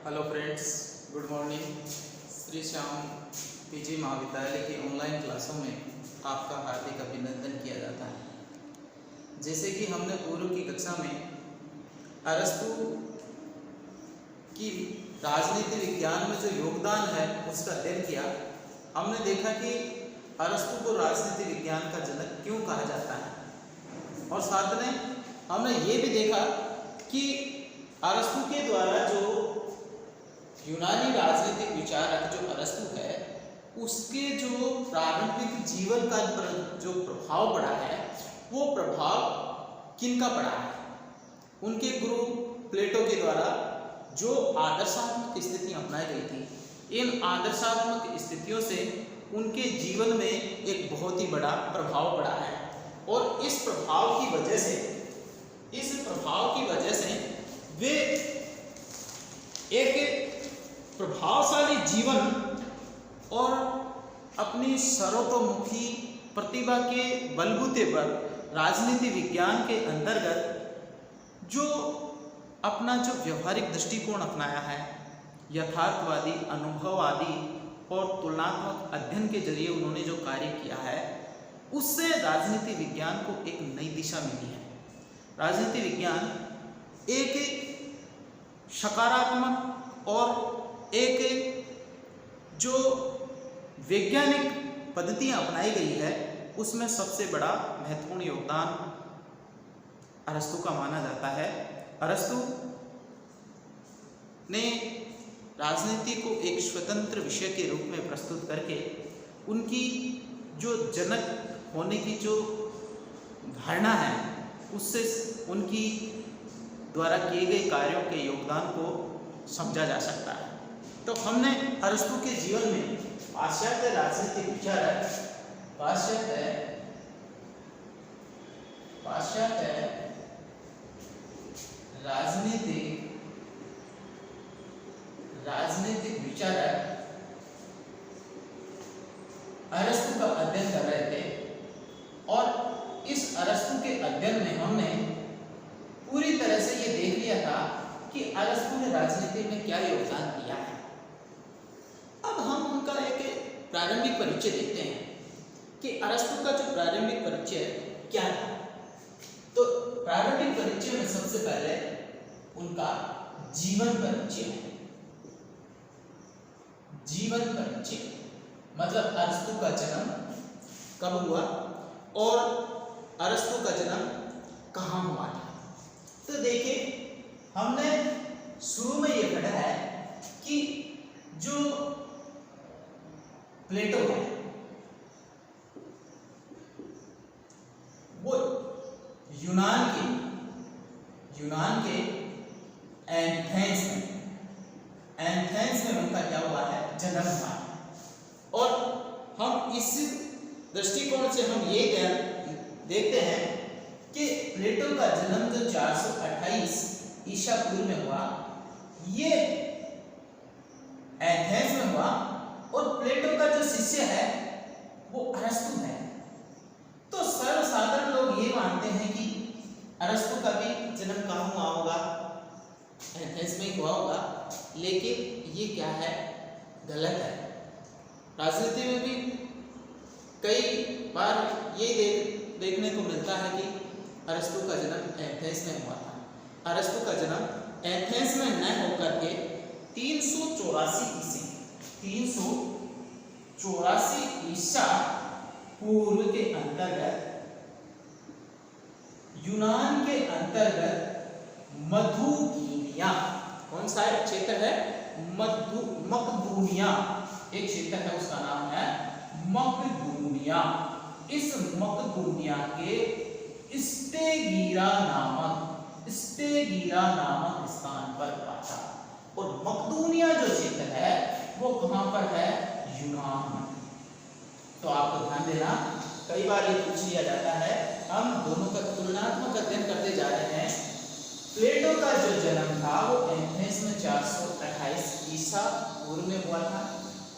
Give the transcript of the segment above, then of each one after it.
Hello friends, good morning. Shri Shyam PG महाविद्यालय की online क्लासों में आपका हार्दिक अभिनंदन किया जाता है। जैसे कि हमने पूर्व की कक्षा में अरस्तु की राजनीति विज्ञान में जो योगदान है उसका अध्ययन किया। हमने देखा कि अरस्तु को राजनीति विज्ञान का जनक क्यों कहा जाता है, और साथ में हमने ये भी देखा कि अरस्तु के द्वारा जो यूनानी राजनीतिक विचारक जो अरस्तु है उसके जो प्रारंभिक जीवन का जो प्रभाव पड़ा है वो प्रभाव किनका पड़ा है। उनके गुरु प्लेटो के द्वारा जो आदर्शात्मक स्थितियां अपनाई गई थी, इन आदर्शात्मक स्थितियों से उनके जीवन में एक बहुत ही बड़ा प्रभाव पड़ा है। और इस प्रभाव की वजह से वे एक प्रभावशाली जीवन और अपनी सर्वतोमुखी प्रतिभा के बलबूते पर राजनीति विज्ञान के अंतर्गत जो अपना जो व्यवहारिक दृष्टिकोण अपनाया है, यथार्थवादी, अनुभववादी और तुलनात्मक अध्ययन के जरिए उन्होंने जो कार्य किया है उससे राजनीति विज्ञान को एक नई दिशा मिली है। राजनीति विज्ञान एक सकारात्मक और एक जो वैज्ञानिक पद्धतियां अपनाई गई है उसमें सबसे बड़ा महत्वपूर्ण योगदान अरस्तु का माना जाता है। अरस्तु ने राजनीति को एक स्वतंत्र विषय के रूप में प्रस्तुत करके उनकी जो जनक होने की जो धारणा है उससे उनकी द्वारा किए गए कार्यों के योगदान को समझा जा सकता है। तो हमने अरस्तु के जीवन में पाश्चात्य राजनीतिक विचारक, पाश्चात्य राजनीतिक विचारक अरस्तु का अध्ययन कर रहे थे, और इस अरस्तु के अध्ययन में हमने पूरी तरह से ये देख लिया था कि अरस्तु ने राजनीति में क्या योगदान दिया है। अब हम उनका एक प्रारंभिक परिचय देखते हैं कि अरस्तु का जो प्रारंभिक परिचय क्या था। तो प्रारंभिक परिचय में सबसे पहले उनका जीवन परिचय मतलब अरस्तु का जन्म कब हुआ और अरस्तु का जन्म कहाँ हुआ था। तो देखिए, हमने शुरू में ये पढ़ा है कि जो प्लेटो है वो यूनान के एथेंस में उनका क्या हुआ है, जन्म हुआ है। और हम इस दृष्टिकोण से हम ये देखते हैं कि प्लेटो का जन्म जो 428 ईसा पूर्व में हुआ, ये एथेंस में हुआ, और प्लेटो का जो शिष्य है वो अरस्तु है। तो सर्वसाधारण लोग ये मानते हैं कि अरस्तु का भी जन्म कहाँ हुआ होगा, एथेंस में हुआ होगा, लेकिन ये क्या है, गलत है। राजनीति में भी कई बार ये देखने को मिलता है कि अरस्तु का जन्म एथेंस में हुआ था। अरस्तु का जन्म एथेंस में न होकर के 384 ईसा पूर्व के अंतर्गत यूनान के अंतर्गत मधुगिनिया, कौन सा क्षेत्र है, मकदूनिया, एक क्षेत्र है उसका नाम है मकदूनिया। इस मकदूनिया के स्टेगीरा नामक स्थान पर पहुंचा। और मकदूनिया जो क्षेत्र है वो कहां पर है, यूनान। तो आपको ध्यान देना, कई बार ये पूछ लिया जाता है, हम दोनों का तुलनात्मक अध्ययन करते जा रहे हैं। प्लेटो का जो जन्म था वो एथेंस में 428 ईसा पूर्व में हुआ था,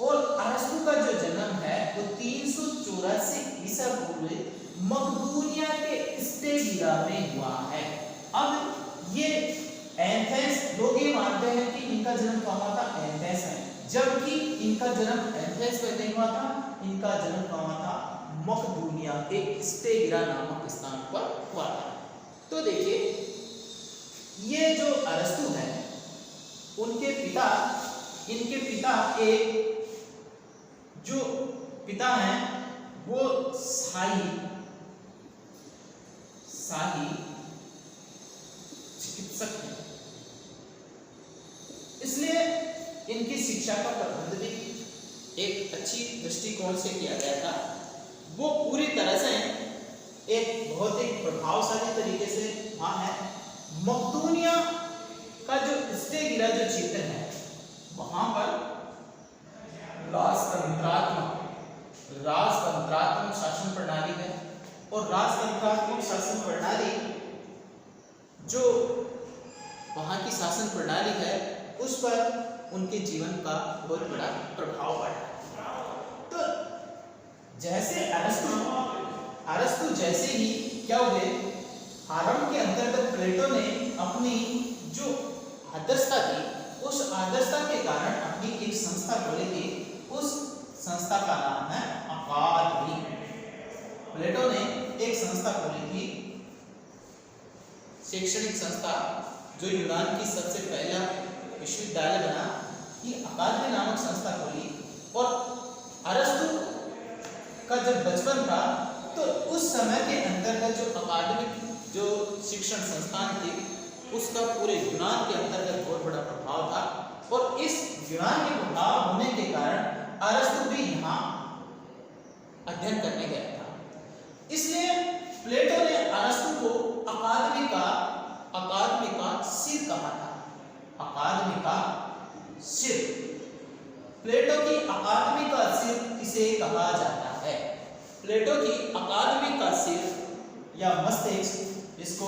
और अरस्तु का जो जन्म है वो 384 ईसा पूर्व मकदूनिया के स्टेगीरा में हुआ है। अब ये एथेंस लोग ये मानते हैं कि इनका जन्म कहाँ जबकि इनका जन्म एथेंस में नहीं हुआ था, इनका जन्म कहाँ हुआ था? मकदूनिया के स्टेगिरा नामक स्थान पर हुआ था। तो देखिए ये जो अरस्तु है इनके पिता एक जो पिता हैं वो शाही चिकित्सक हैं, इसलिए इनकी शिक्षा का प्रबंध भी एक अच्छी दृष्टिकोण से किया गया था। वो पूरी तरह से एक बहुत ही प्रभावशाली तरीके से वहाँ है मकदूनिया का जो स्टेगिरा जो क्षेत्र है वहाँ पर राजतंत्रात्मक शासन प्रणाली है। और राजतंत्रात्मक शासन प्रणाली जो वहाँ की शासन प्रणाली है उस पर उनके जीवन का बहुत बड़ा प्रभाव पड़ा। तो जैसे अरस्तु जैसे ही क्या हुए, आरंभ के अंतर्गत प्लेटो ने अपनी जो आदर्शता थी उस आदर्शता के कारण अपनी एक संस्था खोली थी। उस संस्था का नाम है अकादमी। प्लेटो ने एक संस्था खोली थी, शैक्षणिक संस्था, जो यूनान की सबसे पहला विश्वविद्यालय बना, ये अकादमी नामक संस्था खोली। और अरस्तु का जब बचपन था तो उस समय के अंतर्गत जो अकादमिक जो शिक्षण संस्थान थी उसका पूरे यूनान के अंतर्गत बहुत बड़ा प्रभाव था। और इस यूनान के प्रभाव होने के कारण अरस्तु भी यहाँ अध्ययन करने गया था। इसलिए प्लेटो ने अरस्तु को अकादमी का सिर कहा था। अकादमी का सिर, प्लेटो की अकादमी का सिर किसे कहा जाता है? प्लेटो की अकादमी का सिर या मस्तिष्क, इसको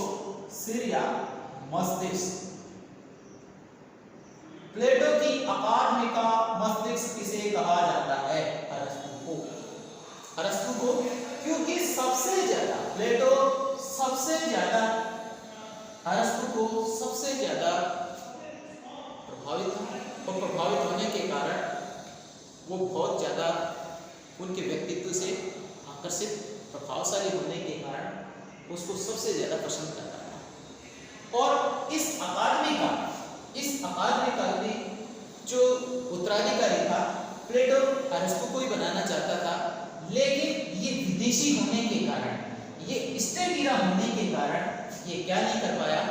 सिर या मस्तिष्क, प्लेटो की अकादमी का मस्तिष्क किसे कहा जाता है? अरस्तु को, क्योंकि सबसे ज्यादा प्लेटो अरस्तु को सबसे ज्यादा प्रभावित था। और प्रभावित होने के कारण वो बहुत ज्यादा उनके व्यक्तित्व से आकर्षित, प्रभावशाली होने के कारण उसको सबसे ज्यादा पसंद करता था। और इस अकादमी का भी जो उत्तराधिकारी था प्लेटो अरस्तु को ही बनाना चाहता था, लेकिन ये विदेशी होने के कारण, ये स्टेगिरा होने के कारण ये क्या नहीं कर पाया,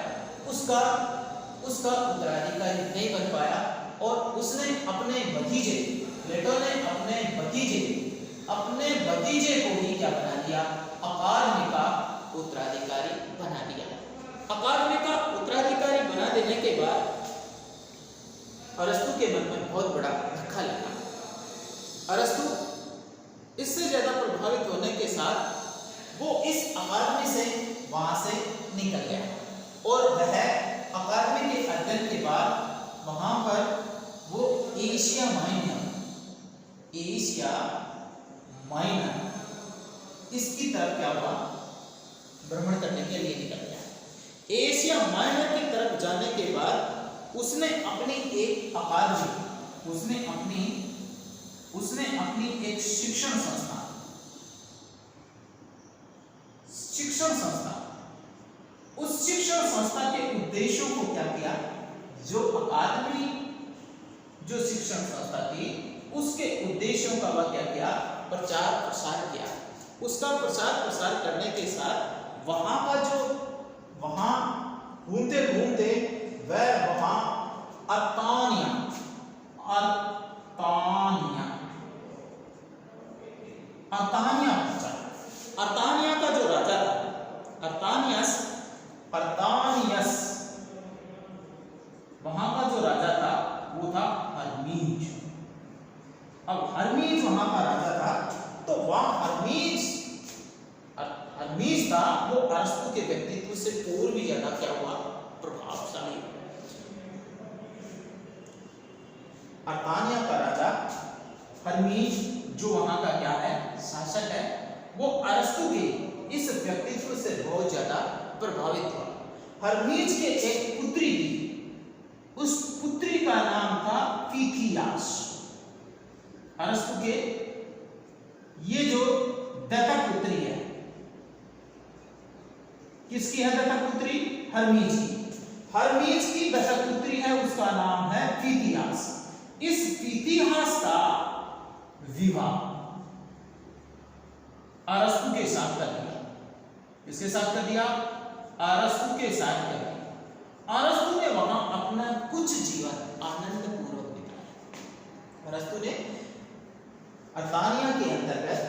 उसका उत्तराधिकारी नहीं बन पाया। और उसने अपने भतीजे, प्लेटो ने अपने भतीजे को ही क्या बना दिया? अकादमी का उत्तराधिकारी बना दिया। अकादमी का उत्तराधिकारी बना देने के बाद अरस्तु के मन में बहुत बड़ा धक्का लगा। अरस्तु इससे ज्यादा प्रभावित होने के साथ वो इस अकादमी से वहां से निकल गया। और वह अकादमी के अध्ययन के बाद वहां पर वो एशिया माइनर इसकी तरफ क्या हुआ? भ्रमण करने के लिए निकल गया। एशिया माइनर की तरफ जाने के बाद उसने अपनी एक अकादमी, उसने अपनी एक शिक्षण संस्था, उस शिक्षण संस्था के उद्देश्यों को क्या किया? जो अकादमी जो शिक्षण संस्था थी उसके उद्देश्यों का वह क्या किया? प्रचार प्रसार किया। उसका प्रचार प्रसार करने के साथ वहां घूमते घूमते वह वहां अर्तानिया पहुंचा। अर्तानिया का जो राजा था, अर्तानियस, वहां का जो राजा था वो था हर्मीज। अब हर्मीज वहां का राजा था, तो वहां हर्मीज था, वो अरस्तु के व्यक्तित्व से और भी ज्यादा क्या हुआ? प्रभावशाली। अर्तानिया का राजा हर्मीज जो वहां का क्या है? शासक है, वो अरस्तु के इस व्यक्तित्व से बहुत ज्यादा प्रभावित हुआ। हर्मीज के एक पुत्री थी, उस पुत्री का नाम था फिथियास। अरस्तु के ये जो दत्तक पुत्री है, किसकी है दत्तक पुत्री? हर्मीज की। हर्मीज की दत्तक पुत्री है, उसका नाम है फितियास। इस फितियास का विवाह अरस्तु के साथ कर दिया। किसके साथ कर दिया? अरस्तु के साथ कर दिया। अरस्तु ने वहां अपना कुछ जीवन आनंद पूर्वक बिताया। अरस्तु ने अतानिया के अंतर्गत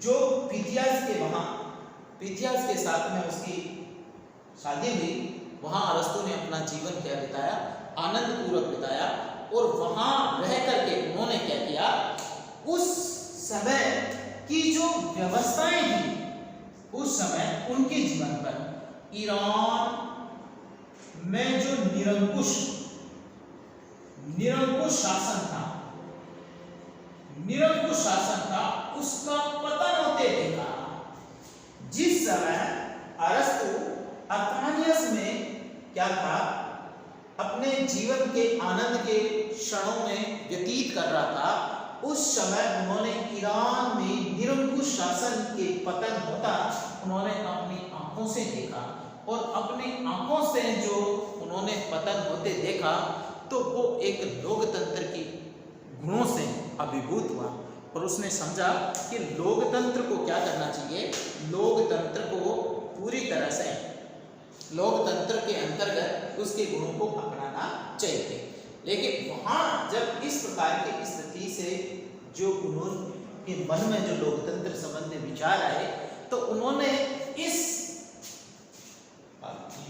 जो फितियास के वहां फितियास के साथ में उसकी शादी हुई, वहां अरस्तु ने अपना जीवन क्या बिताया? आनंद पूर्वक बिताया। और वहां रह करके उन्होंने क्या किया? उस समय की जो व्यवस्थाएं थी, उस समय उनके जीवन पर ईरान में जो निरंकुश शासन था उसका पतन होते देखा। जिस समय अरस्तु अथानियस में क्या था? अपने जीवन के आनंद के क्षणों में व्यतीत कर रहा था, उस समय उन्होंने ईरान में निरंकुश शासन के पतन होता उन्होंने अपनी आंखों से देखा। और अपनी आंखों से जो उन्होंने पतन होते देखा, तो वो एक लोकतंत्र की गुणों से अभिभूत हुआ और उसने समझा कि लोकतंत्र को क्या करना चाहिए? लोकतंत्र को पूरी तरह से लोकतंत्र के अंतर्गत उसके गुणों को अपनाना चाहिए। लेकिन वहां जब इस प्रकार की स्थिति से जो उन्होंने मन में जो लोकतंत्र संबंधी विचार आए, तो उन्होंने इस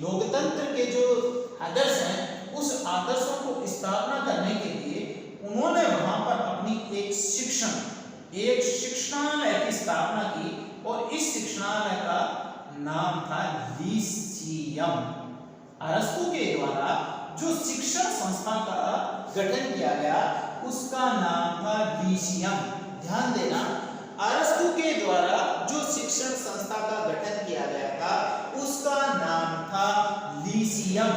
लोकतंत्र के जो आदर्श हैं, उस आदर्शों को स्थापना करने के लिए उन्होंने वहां पर अपनी एक शिक्षणालय की स्थापना की। और इस शिक्षणालय का नाम था लीसियम। अरस्तु के द्वारा जो शिक्षण संस्था का गठन किया गया, उसका नाम था लीसियम। ध्यान देना, अरस्तु के द्वारा जो शिक्षण संस्था का गठन किया गया था, उसका नाम था लीसियम।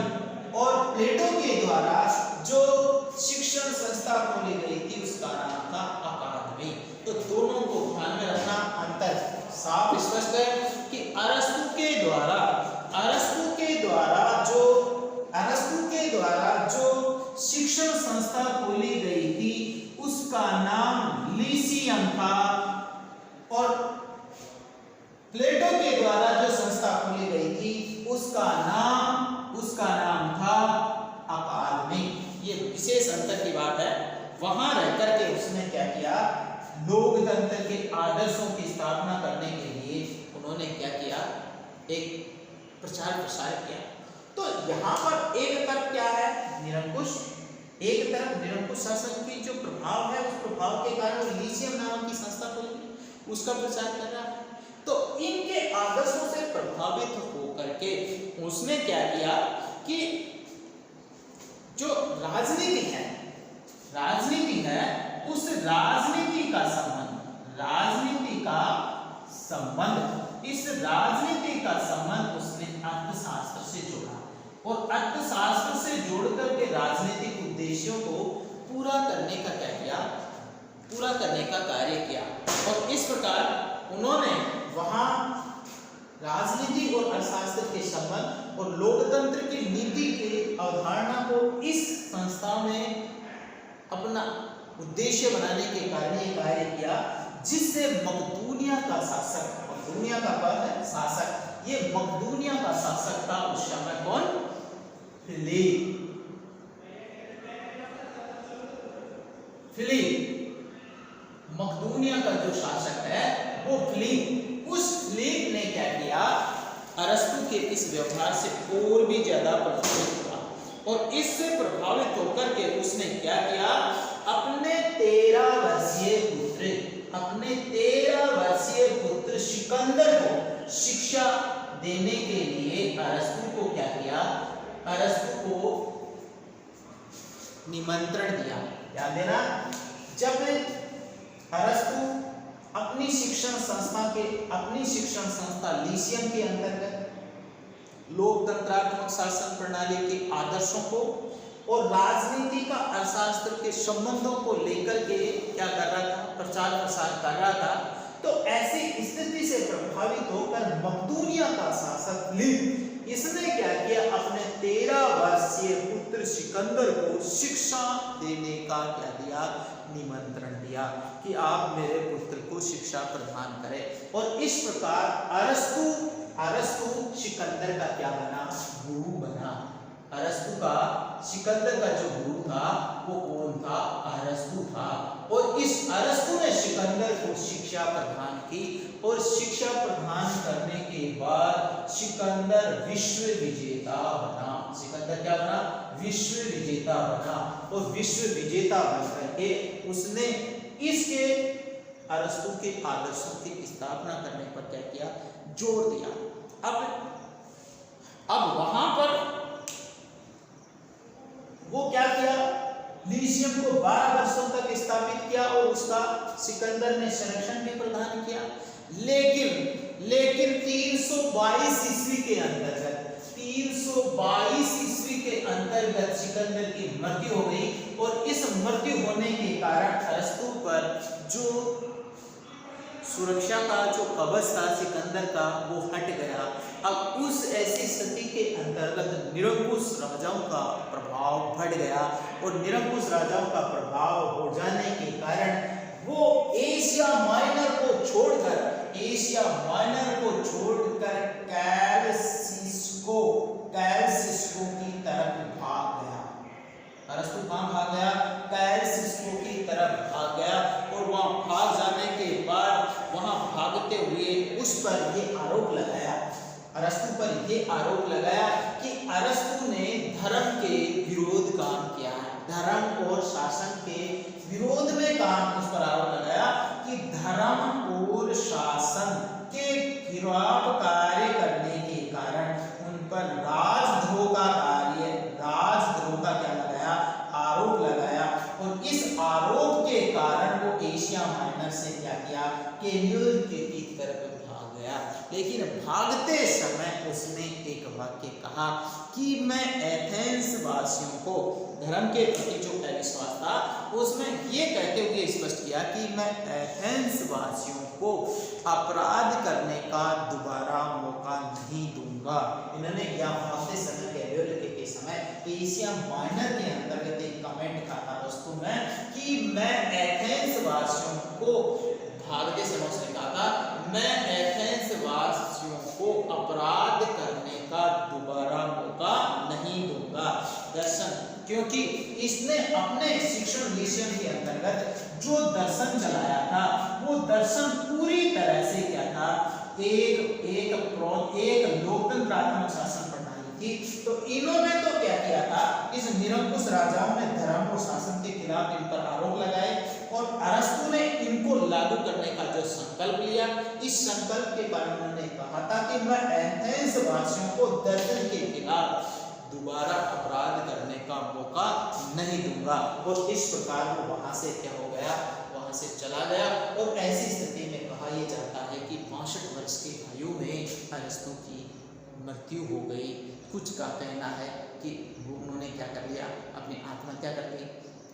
और प्लेटो के द्वारा जो शिक्षण संस्था खोली गई थी, उसका नाम था अकादमी। तो दोनों को ध्यान में रखना, अंतर साफ स्पष्ट है कि अरस्तु के द्वारा जो शिक्षण संस्था खोली गई थी, उसका नाम लीसियम था। और प्लेटो के द्वारा जो संस्था खोली गई थी, उसका नाम था अकादमी। ये विशेष अंतर की बात है। वहां रहकर के उसने क्या किया? लोकतंत्र के आदर्शों की स्थापना करने के लिए उन्होंने क्या किया? एक प्रचार प्रसार किया। तो यहाँ पर एक तरफ क्या है? एक तरफ निरंकुश शासन की जो प्रभाव है, उस प्रभाव के कारण लीसियम नाम की संस्था खोली, उसका प्रचार कर रहा है। तो इनके आदर्शों से प्रभावित होकर के उसने क्या किया कि जो राजनीति है, उस राजनीति का संबंध उसने अर्थशास्त्र से जोड़ा। और अर्थशास्त्र से जोड़कर के राजनीतिक उद्देश्यों को पूरा करने का कार्य किया। और इस प्रकार उन्होंने वहां राजनीति और अर्थशास्त्र के संबंध और लोकतंत्र की नीति की अवधारणा को इस संस्था में अपना उद्देश्य बनाने के कारण ये कार्य किया, जिससे मकदूनिया का शासक, मकदूनिया का पद है शासक, ये मकदूनिया का शासक था उस समय कौन? फिलिप। मकदूनिया का जो शासक है वो फिलिप। उस फिलिप ने क्या किया? अरस्तु के इस व्यवहार से और भी ज्यादा प्रभावित हुआ और इससे प्रभावित होकर के उसने क्या किया? अपने 13 वर्षीय पुत्र सिकंदर को शिक्षा देने के लिए अरस्तु को क्या किया? अरस्तु को निमंत्रण दिया। ध्यान देना, जब अरस्तु अपनी शिक्षण संस्था लीसियम के अंतर्गत लोकतंत्रात्मक शासन प्रणाली के आदर्शों को और राजनीति का अर्थशास्त्र के संबंधों को लेकर के क्या कर रहा था, प्रचार प्रसार कर रहा था। तो ऐसी स्थिति से प्रभावित होकर मकदूनिया का शासक लिव इसने क्या किया, अपने 13 वर्षीय पुत्र सिकंदर को शिक्षा देने का क्या दिया, निमंत्रण दिया कि आप मेरे पुत्र को शिक्षा प्रदान करें। और इस प्रकार अरस्तु सिकंदर का क्या बना, गुरु बना। अरस्तु का सिकंदर का जो गुरु था वो कौन था, अरस्तु था। और इस अरस्तु ने सिकंदर को शिक्षा प्रदान की और शिक्षा प्रदान करने के बाद सिकंदर विश्व विजेता बना। सिकंदर क्या बना, विश्व विजेता बना। और विश्व विजेता बनकर के उसने इसके अरस्तु के आदर्शों की स्थापना करने पर क्या किया, जोर दिया। अब वहां पर वो क्या किया, लीजियम को 12 वर्षों तक स्थापित किया और उसका सिकंदर ने संरक्षण भी प्रदान किया। लेकिन 322 ईस्वी के अंतर्गत 322 ईस्वी के अंतर्गत सिकंदर की मृत्यु हो गई। और इस मृत्यु होने के कारण अरस्तु पर जो सुरक्षा का जो कवच था सिकंदर का वो हट गया। अब उस ऐसी स्थिति के अंतर्गत निरंकुश राजाओं का प्रभाव बढ़ गया। और निरंकुश राजाओं का प्रभाव हो जाने के कारण वो एशिया माइनर को छोड़कर कैलसिस्को की तरफ भाग गया। अरस्तु कहां भाग गया, कैलसिस्को की तरफ भाग गया। और वहां भाग जाने के बाद वहां भागते हुए उस पर ये आरोप लगाया, अरस्तु पर ये आरोप लगाया कि अरस्तु ने धर्म के विरोध काम किया है, धर्म और शासन के विरोध में काम। उस पर आरोप लगाया कि धर्म और शासन के खिलाफ कार्य करने के कारण उन पर राजद्रोह का क्या लगाया, आरोप लगाया। और इस आरोप के कारण वो एशिया माइनर से क्या किया, केन्यूल की तरफ भाग गया। लेकिन भागते समय उसने एक वाक्य कहा कि मैं एथेंस वासियों को, धर्म के प्रति जो अविश्वास था उसमें ये कहते हुए स्पष्ट किया कि मैं एथेंस वासियों को अपराध करने का दोबारा मौका नहीं दूंगा। इन्होंने यह भागते समय के समय एशिया माइनर के अंतर्गत एक कमेंट कहा था अरस्तु में कि मैं एथेंस वासियों को, भागते समय उसने कहा था मैं एथेंस वासियों को अपराध करने का दोबारा मौका नहीं दूंगा। दर्शन, क्योंकि इसने अपने शिक्षण लीजियम के अंतर्गत जो दर्शन चलाया था वो दर्शन पूरी तरह से क्या था, एक लोकतंत्रात्मक शासन प्रणाली थी। तो इन्होंने तो क्या किया था, इस निरंकुश राजाओं ने धर्म और शासन के खिलाफ इन पर आरोप लगाए और अरस्तु ने इनको लागू करने का जो संकल्प लिया, इस संकल्प के कारण उन्होंने कहा था कि मैं एथेंस वासियों को दर्शन के खिलाफ दोबारा अपराध करने का मौका नहीं दूंगा। और इस प्रकार वो वहां से क्या हो गया, वहां से चला गया। और ऐसी स्थिति में कहा यह जाता है कि 62 वर्ष की आयु में अरस्तु की मृत्यु हो गई। कुछ का कहना है कि उन्होंने क्या कर लिया, अपनी आत्महत्या कर ली।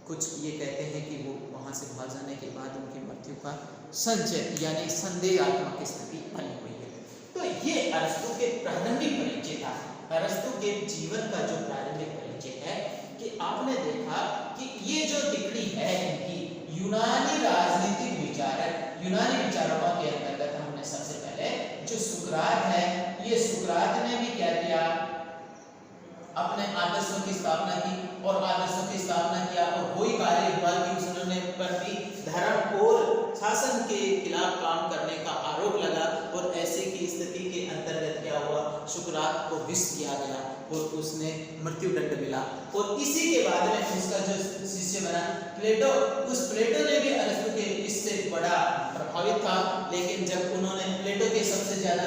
कुछ ये कहते हैं कि वो वहाँ से भाग जाने के बाद उनकी मृत्यु का संचय यानी संदेहात्मक स्थिति बनी हुई है। तो ये अरस्तु के प्रारंभिक परिचय था। अरस्तु के जीवन का जो प्रारंभिक परिचय है कि आपने देखा कि ये जो टिप्पणी है इनकी यूनानी राजनीतिक विचारक, यूनानी विचारकों के अंतर्गत हमने सबसे पहले जो सुकरात है, ये सुकरात ने भी क्या किया, अपने आदर्शों की स्थापना की और आदर्शों की स्थापना किया और वही कार्य हुआ कि उसने पर भी धर्म और शासन के खिलाफ काम करने का आरोप लगा। और ऐसे की स्थिति के अंतर्गत क्या हुआ, सुकरात को विष दिया गया और उसने मृत्यु दंड मिला। और इसी के बाद में उसका जो शिष्य बना प्लेटो, उस प्लेटो ने भी अरस्तु के इससे बड़ा प्रभावित था। लेकिन जब उन्होंने प्लेटो के सबसे ज्यादा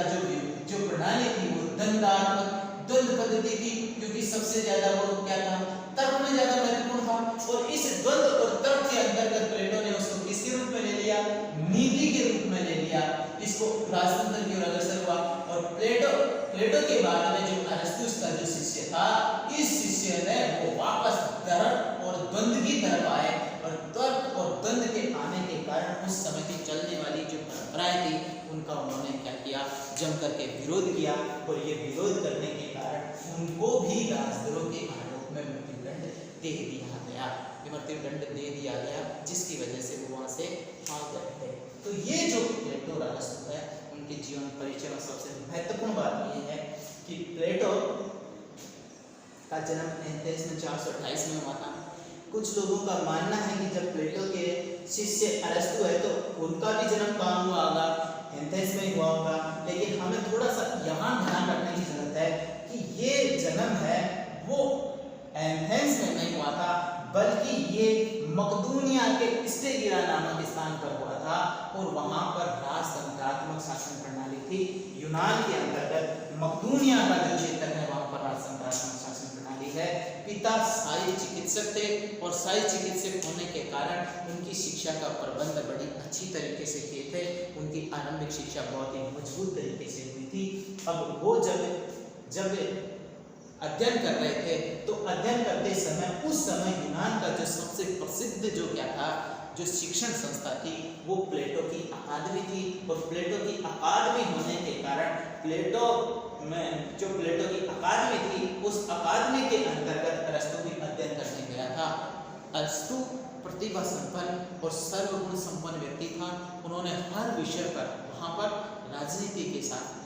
जो प्रणाली थी वो द्वंद्व पद्धति थी, क्योंकि सबसे ज्यादा वो क्या था, तर्क में ज्यादा महत्वपूर्ण था। और इस द्वंद्व और तर्क के अंतर्गत प्लेटो ने उसको किसके रूप में ले लिया, नीति के रूप में ले लिया, इसको राजतंत्र की ओर अग्रसर हुआ। और प्लेटो के बाद में जो अरस्तु का जो शिष्य था, इस शिष्य ने वो वापस धर्म और द्वंद्व कर पाए और तर्क और द्वंद्व के आने के कारण उस समय की चलने वाली जो परंपराएं थी उनका उन्होंने क्या किया, जम करके विरोध किया और ये विरोध करने के कारण उनको भी राजद्रोह के आरोप में मृत्युदंड दे दिया गया, मृत्युदंड दे दिया गया, जिसकी वजह से वो वहां से भाग गए थे। तो ये जो प्लेटो और अरस्तु है उनके जीवन परिचय में सबसे महत्वपूर्ण बात ये है कि प्लेटो का जन्म एथेंस में 428 में हुआ था। कुछ लोगों का मानना है कि जब प्लेटो के शिष्य अरस्तु है तो उनका भी जन्म कहाँ हुआ होगा, एथेंस में ही हुआ होगा। लेकिन हमें थोड़ा सा यहाँ ध्यान रखने की जरूरत है कि ये जन्म है वो एथेंस में नहीं हुआ था, बल्कि ये मकदूनिया के स्टेगिरा नामक स्थान पर हुआ था और वहां पर राजतंत्रात्मक शासन प्रणाली थी। यूनान के अंतर्गत मकदूनिया का जो क्षेत्र है वहां पर राजतंत्रात्मक शासन प्रणाली है। पिता शाही चिकित्सक थे और शाही चिकित्सक होने के कारण उनकी शिक्षा का प्रबंध बड़ी अच्छी तरीके से किए थे। उनकी आरंभिक शिक्षा बहुत ही मजबूत तरीके से हुई थी। अब वो जब अध्ययन कर रहे थे तो अध्ययन करते समय उस समय यूनान का जो सबसे प्रसिद्ध जो क्या था, जो शिक्षण संस्था थी वो प्लेटो की अकादमी थी। और प्लेटो की अकादमी होने के कारण प्लेटो की अकादमी थी उस अकादमी के अंतर्गत अरस्तु भी अध्ययन करने गया था। अरस्तु प्रतिभा संपन्न और सर्वगुण संपन्न व्यक्ति था। उन्होंने हर विषय पर वहाँ पर राजनीति के साथ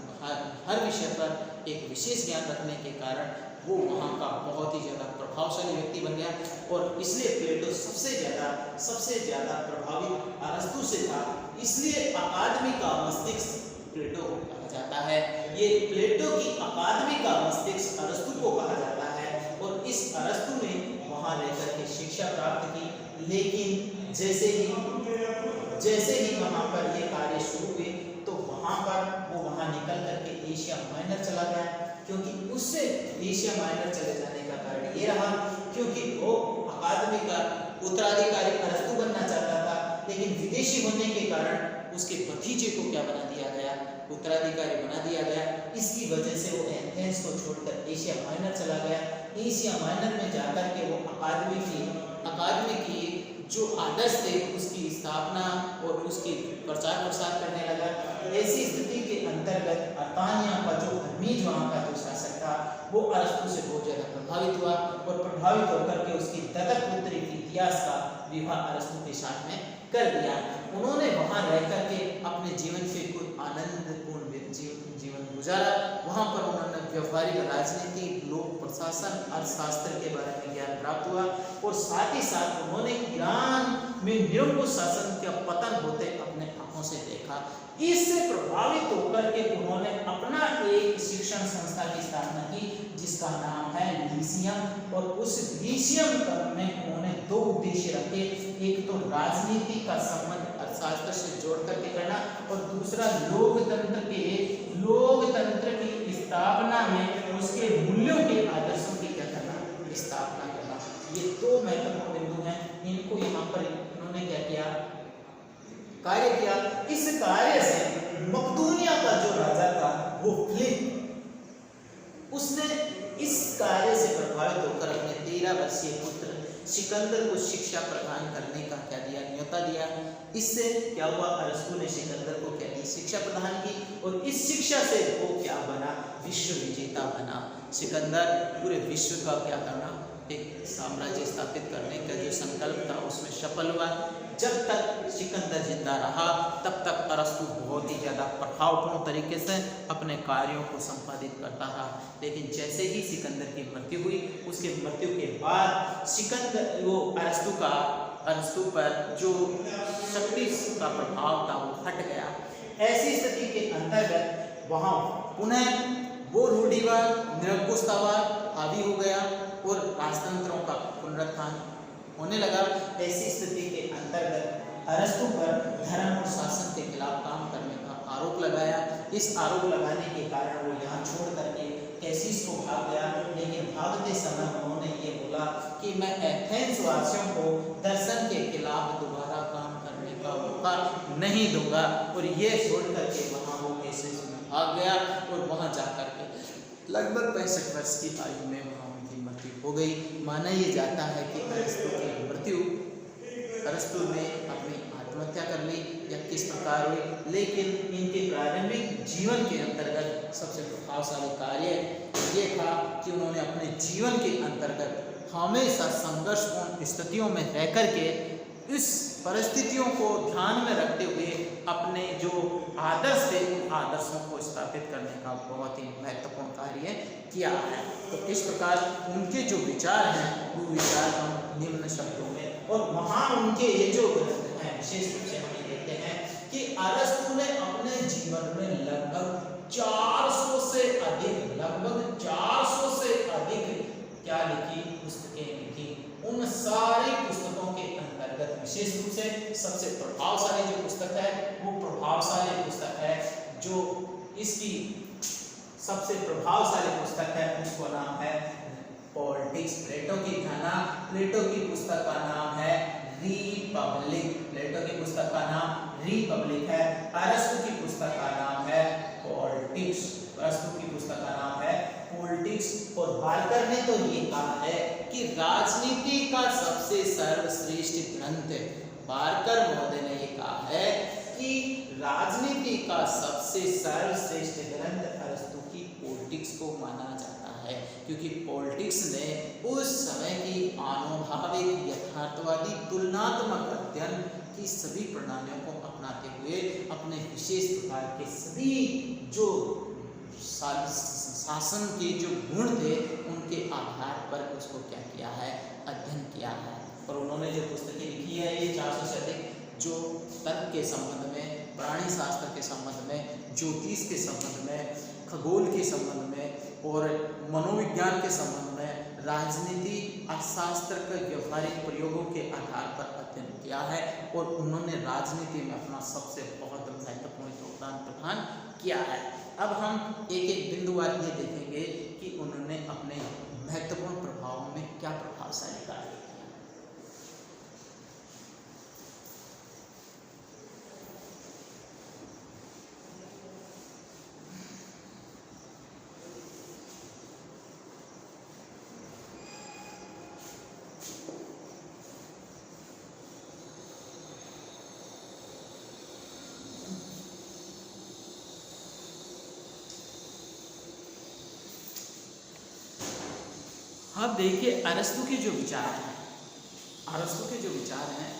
हर विषय पर एक विशेष ज्ञान रखने के कारण वो वहाँ का बहुत ही ज़्यादा प्रभावशाली व्यक्ति बन गया और इसलिए प्लेटो सबसे ज़्यादा प्रभावित अरस्तु से था। इसलिए अकादमी का मस्तिष्क प्लेटो को कहा जाता है। ये प्लेटो की अकादमी का मस्तिष्क अरस्तु को कहा जाता है और इस अरस्तु ने वहाँ रहकर के शिक्षा प्राप्त की। लेकिन जैसे ही वहाँ पर ये कार्य शुरू हुए तो वहाँ पर वो वहाँ निकल करके एशिया माइनर चला गया, क्योंकि उससे एशिया माइनर चले जाने का कारण ये रहा क्योंकि वो अकादमी का उत्तराधिकारी अरस्तु बनना चाहता था, लेकिन विदेशी होने के कारण उसके भतीजे को क्या बना दिया गया, उत्तराधिकारी बना दिया गया। इसकी वजह से वो एथेंस को छोड़कर एशिया माइनर चला गया। एशिया माइनर में जाकर के वो अकादमी की जो आदर्श थे उसकी स्थापना और उसकी प्रचार प्रसार करने लगा। ऐसी स्थिति के अंतर्गत अतानिया का जो हर्मीज वहाँ का जो शासक था वो अरस्तु से बहुत ज़्यादा प्रभावित हुआ और प्रभावित होकर के उसकी दत्तक पुत्री इतिहास का विवाह अरस्तु के साथ में कर दिया। उन्होंने वहाँ रह करके अपने जीवन से कुछ आनंदपूर्ण जीवन गुजारा। वहाँ पर उन्होंने व्यवहारिक राजनीति, लोक प्रशासन, अर्थशास्त्र के बारे में ज्ञान प्राप्त हुआ और साथ ही साथ उन्होंने ईरान में निरंकुश शासन का पतन होते अपने आंखों से देखा। इससे प्रभावित होकर के उन्होंने अपना एक शिक्षण संस्था की स्थापना की जिसका नाम है लीसियम। और उस लीसियम में उन्होंने दो उद्देश्य रखे, एक तो राजनीति का संबंध अर्थशास्त्र से जोड़ करके करना और दूसरा लोकतंत्र की स्थापना में उसके मूल्यों के आदर्शों की क्या करना, स्थापना करना। ये दो महत्वपूर्ण बिंदु हैं। इनको यहाँ पर इन्होंने क्या किया, कार्य किया। इस कार्य से मकदूनिया का जो राजा था वो फिलिप, उसने इस कार्य से प्रभावित होकर अपने 13 वर्षीय पुत्र सिकंदर को शिक्षा प्रदान करने का क्या दिया, न्योता दिया। इससे क्या हुआ, अरस्तु ने सिकंदर को क्या की, शिक्षा प्रदान की और इस शिक्षा से वो क्या बना, विश्व विजेता बना। सिकंदर पूरे विश्व का क्या करना, एक साम्राज्य स्थापित करने का जो संकल्प था उसमें सफल हुआ। जब तक सिकंदर जिंदा रहा तब तक अरस्तु बहुत ही ज़्यादा प्रभावपूर्ण तरीके से अपने कार्यों को संपादित करता रहा। लेकिन जैसे ही सिकंदर की मृत्यु हुई, उसके मृत्यु के बाद अरस्तु पर जो शक्ति का प्रभाव था वो हट गया। ऐसी स्थिति के अंतर्गत वहाँ पुनः वो रूढ़िवाद, निरंकुशतावाद हावी हो गया और राजतंत्रों का पुनरुत्थान होने लगा। ऐसी स्थिति के अंतर्गत अरस्तु पर धर्म और शासन के खिलाफ काम करने का आरोप लगाया। इस आरोप लगाने के कारण वो यहाँ छोड़ करके कैसिस को भाग गया। लेकिन भागते समय उन्होंने ये बोला कि मैं एथेंस वासियों को दर्शन के खिलाफ दोबारा काम करने का मौका नहीं दूंगा और ये छोड़ करके वहाँ वो कैसिस में भाग गया और वहाँ जाकर के लगभग 65 वर्ष की आयु में वहाँ उनकी मृत्यु हो गई। माना ये जाता है कि अरस्तु की मृत्यु अरस्तु ने अपनी आत्महत्या कर ली या किस प्रकार हुई, लेकिन इनके प्रारंभिक जीवन के अंतर्गत सबसे प्रभावशाली कार्य ये था कि उन्होंने अपने जीवन के अंतर्गत हमेशा संघर्षपूर्ण स्थितियों में रह करके इस परिस्थितियों को ध्यान में रखते हुए अपने जो आदर्श थे उन आदर्शों को स्थापित करने का बहुत ही महत्वपूर्ण कार्य किया है। तो इस प्रकार उनके जो विचार हैं वो विचार हम निम्न शब्दों में, और वहाँ उनके ये जो ग्रंथ हैं विशेष रूप से हम ये देखते हैं कि अरस्तु ने अपने जीवन में लगभग 400 से अधिक क्या लिखी, पुस्तकें लिखी। उन सारी पुस्तकों के अंतर्गत विशेष रूप से सबसे प्रभावशाली जो पुस्तक है वो प्रभावशाली पुस्तक है, जो इसकी सबसे प्रभावशाली पुस्तक है उसका नाम है पॉलिटिक्स। प्लेटो की पुस्तक का नाम है रिपब्लिक। प्लेटो की पुस्तक का नाम रिपब्लिक है। अरस्तु की पुस्तक का नाम है पॉलिटिक्स। अरस्तु की पुस्तक का नाम है पॉलिटिक्स। और बार्कर ने तो ये कहा है कि राजनीति का सबसे सर्वश्रेष्ठ ग्रंथ, बार्कर महोदय ने ये कहा है कि राजनीति का सबसे सर्वश्रेष्ठ ग्रंथ अरस्तु की पॉलिटिक्स को माना जाता है, क्योंकि पॉलिटिक्स ने उस समय की आनुभाविक यथार्थवादी तुलनात्मक अध्ययन की सभी प्रणालियों को अपनाते हुए अपने विशेष प्रकार के सभी जो शासन के जो गुण थे उनके आधार पर उसको क्या किया है, अध्ययन किया है। और उन्होंने जो पुस्तकें लिखी है ये 400 से अधिक, जो तर्क के संबंध में, प्राणी शास्त्र के संबंध में, ज्योतिष के संबंध में, खगोल के संबंध में और मनोविज्ञान के संबंध में, राजनीति अर्थशास्त्र के व्यवहारिक प्रयोगों के आधार पर अध्ययन किया है। और उन्होंने राजनीति में अपना सबसे बहुत महत्वपूर्ण योगदान प्रदान किया है। अब हम एक एक बिंदुवार ये देखेंगे कि उन्होंने अपने महत्वपूर्ण प्रभावों में क्या प्रभावशाली कार्य किया। अब देखिए अरस्तु के जो विचार हैं,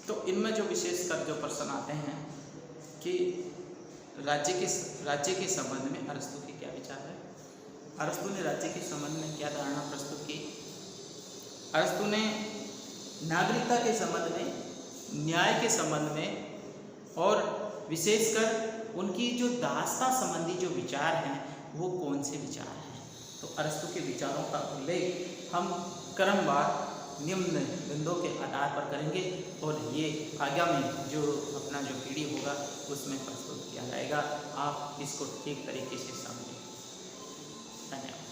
तो इनमें जो विशेषकर जो प्रश्न आते हैं कि राज्य के संबंध में अरस्तु के क्या विचार है। अरस्तु ने राज्य के संबंध में क्या धारणा प्रस्तुत की। अरस्तु ने नागरिकता के संबंध में, न्याय के संबंध में और विशेषकर उनकी जो दासता संबंधी जो विचार हैं वो कौन से विचार हैं। तो अरस्तु के विचारों का उल्लेख हम क्रमवार निम्न बिंदुओं के आधार पर करेंगे और ये आगामी जो अपना जो पीढ़ी होगा उसमें प्रस्तुत किया जाएगा। आप इसको ठीक तरीके से समझें। धन्यवाद।